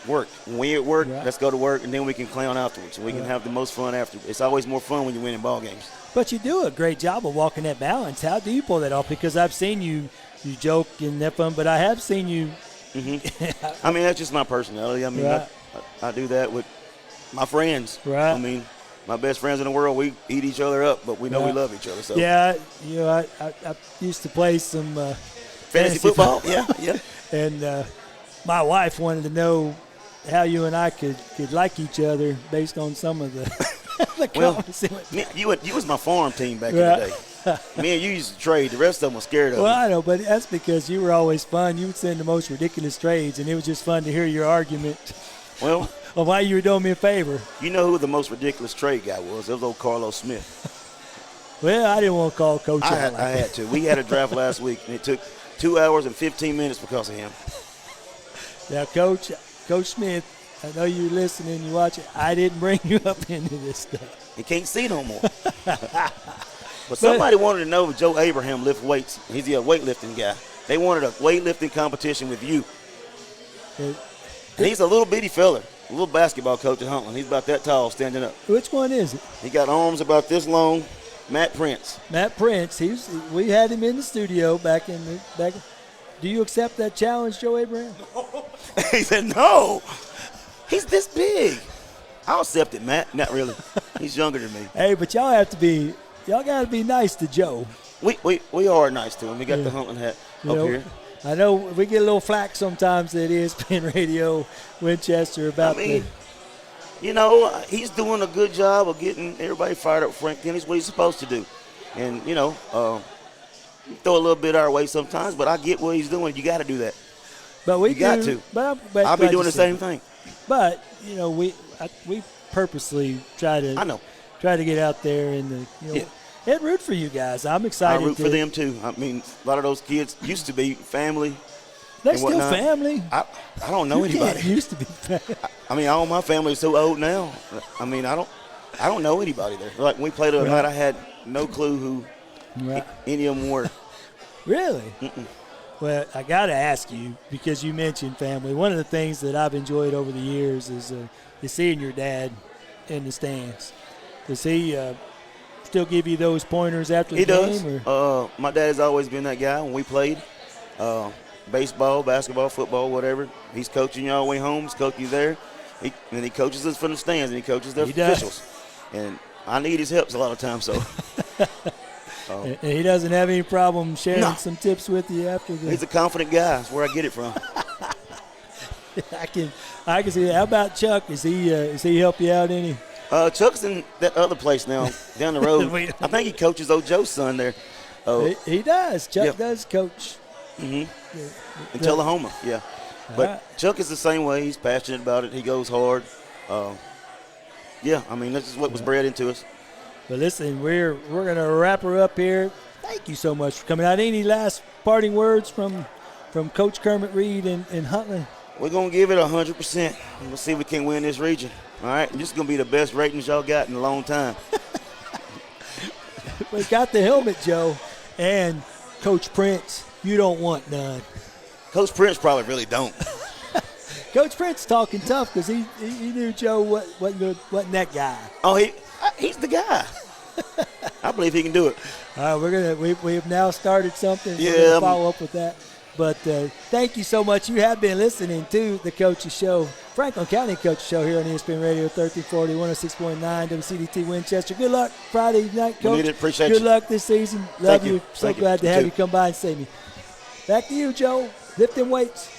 work. When we at work, let's go to work, and then we can clown afterwards. We can have the most fun after. It's always more fun when you're winning ball games. But you do a great job of walking that balance. How do you pull that off? Because I've seen you joke and have fun, but I have seen you. I mean, that's just my personality. I mean, I do that with my friends. I mean, my best friends in the world, we eat each other up, but we know we love each other. So I used to play some fantasy football. Yeah. And my wife wanted to know how you and I could like each other based on some of the you was my farm team back in the day. Me and you used to trade. The rest of them were scared of me. Well, I know, but that's because you were always fun. You would send the most ridiculous trades, and it was just fun to hear your argument. Well, of why you were doing me a favor. You know who the most ridiculous trade guy was? It was old Carlos Smith. Well, I didn't want to call Coach out. I had to. We had a draft last week, and it took 2 hours and 15 minutes because of him. Now, Coach Smith, I know you're listening, you watch it. I didn't bring you up into this stuff. He can't see no more. But somebody wanted to know if Joe Abraham lift weights. He's the weightlifting guy. They wanted a weightlifting competition with you. And he's a little bitty fella, a little basketball coach at Huntland. He's about that tall, standing up. Which one is it? He got arms about this long. Matt Prince. We had him in the studio back. Do you accept that challenge, Joe Abraham? He said no. He's this big. I'll accept it, Matt. Not really. He's younger than me. Hey, but y'all got to be nice to Joe. We are nice to him. We got the Huntland hat up here. I know we get a little flack sometimes at ESPN Radio Winchester about he's doing a good job of getting everybody fired up for Frank County. It's what he's supposed to do. And, throw a little bit our way sometimes, but I get what he's doing. You got to do that. But we got to. But I'll be doing the same thing. But, we purposely try to get out there and and root for you guys. I'm excited. I root for them too. I mean, a lot of those kids used to be family. They're still family. I don't know anybody. Used to be family. I mean, all my family is so old now. I mean, I don't know anybody there. Like when we played the other night, I had no clue who any of them were. Really? Mm-mm. Well, I got to ask you, because you mentioned family. One of the things that I've enjoyed over the years is seeing your dad in the stands. Does he still give you those pointers after the game? He does. My dad has always been that guy when we played. Baseball, basketball, football, whatever. He's coaching you all the way home. He's coaching you there. And he coaches us from the stands, and he coaches the officials. And I need his help a lot of times, so. And he doesn't have any problem sharing some tips with you after the. He's a confident guy. That's where I get it from. I can see that. How about Chuck? Is he help you out any? Chuck's in that other place now, down the road. I think he coaches old Joe's son there. He does. Chuck does coach. Mm-hmm. In Tullahoma, yeah. But Chuck is the same way. He's passionate about it. He goes hard. I mean, this is what was bred into us. But listen, we're going to wrap her up here. Thank you so much for coming out. Any last parting words from Coach Kermit Reed in Huntland? We're going to give it 100%. We'll see if we can win this region. All right? This is going to be the best ratings y'all got in a long time. We got the helmet, Joe. And Coach Prince, you don't want none. Coach Prince probably really don't. Coach Prince talking tough because he knew Joe wasn't that guy. Oh, he's the guy. I believe he can do it. All right, we have now started something. Yeah, we're going to follow up with that. But thank you so much. You have been listening to the Coach's Show, Franklin County Coach's Show here on ESPN Radio 1340, 106.9 WCDT Winchester. Good luck Friday night, Coach. We need it. Appreciate Good you. luck this season. Love you. So Thank glad you. to have you come by and see me. Back to you, Joe. Lift them weights.